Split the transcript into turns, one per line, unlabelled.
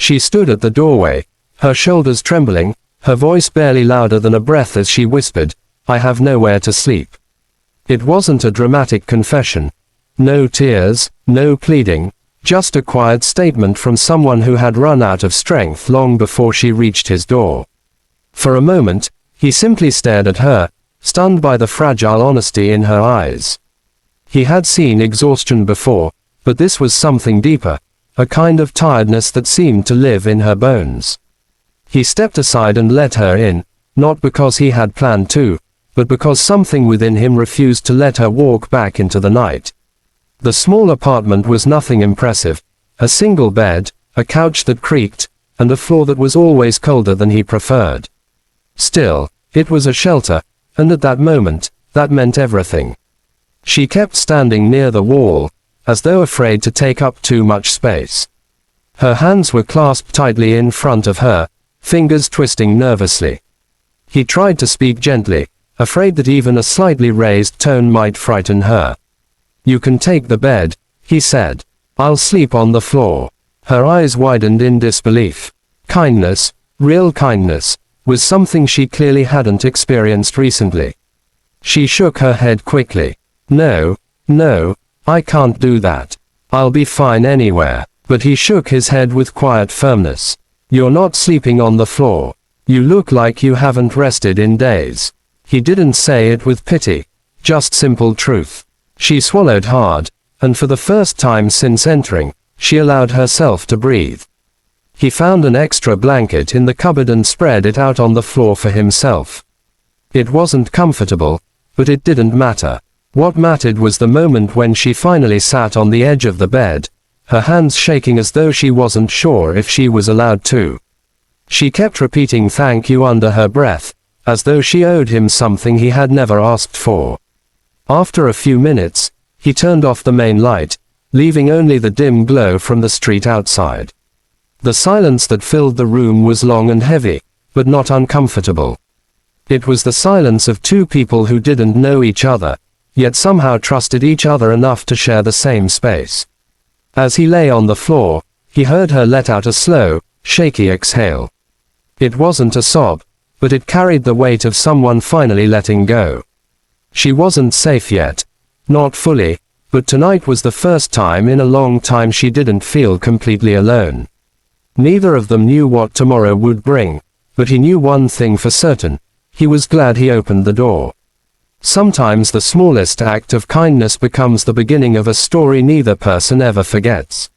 She stood at the doorway, her shoulders trembling, her voice barely louder than a breath as she whispered, "I have nowhere to sleep." It wasn't a dramatic confession. No tears, no pleading, just a quiet statement from someone who had run out of strength long before she reached his door. For a moment, he simply stared at her, stunned by the fragile honesty in her eyes. He had seen exhaustion before, but this was something deeper, a kind of tiredness that seemed to live in her bones. He stepped aside and let her in, not because he had planned to, but because something within him refused to let her walk back into the night. The small apartment was nothing impressive, a single bed, a couch that creaked, and a floor that was always colder than he preferred. Still, it was a shelter, and at that moment, that meant everything. She kept standing near the wall, as though afraid to take up too much space. Her hands were clasped tightly in front of her, fingers twisting nervously. He tried to speak gently, afraid that even a slightly raised tone might frighten her. "You can take the bed," he said. "I'll sleep on the floor." Her eyes widened in disbelief. Kindness, real kindness, was something she clearly hadn't experienced recently. She shook her head quickly. "No, no, I can't do that. I'll be fine anywhere." But he shook his head with quiet firmness. "You're not sleeping on the floor. You look like you haven't rested in days." He didn't say it with pity, just simple truth. She swallowed hard, and for the first time since entering, she allowed herself to breathe. He found an extra blanket in the cupboard and spread it out on the floor for himself. It wasn't comfortable, but it didn't matter. What mattered was the moment when she finally sat on the edge of the bed, her hands shaking as though she wasn't sure if she was allowed to. She kept repeating "thank you" under her breath, as though she owed him something he had never asked for. After a few minutes, he turned off the main light, leaving only the dim glow from the street outside. The silence that filled the room was long and heavy, but not uncomfortable. It was the silence of two people who didn't know each other, yet somehow trusted each other enough to share the same space. As he lay on the floor, he heard her let out a slow, shaky exhale. It wasn't a sob, but it carried the weight of someone finally letting go. She wasn't safe yet. Not fully, but tonight was the first time in a long time she didn't feel completely alone. Neither of them knew what tomorrow would bring, but he knew one thing for certain: he was glad he opened the door. Sometimes the smallest act of kindness becomes the beginning of a story neither person ever forgets.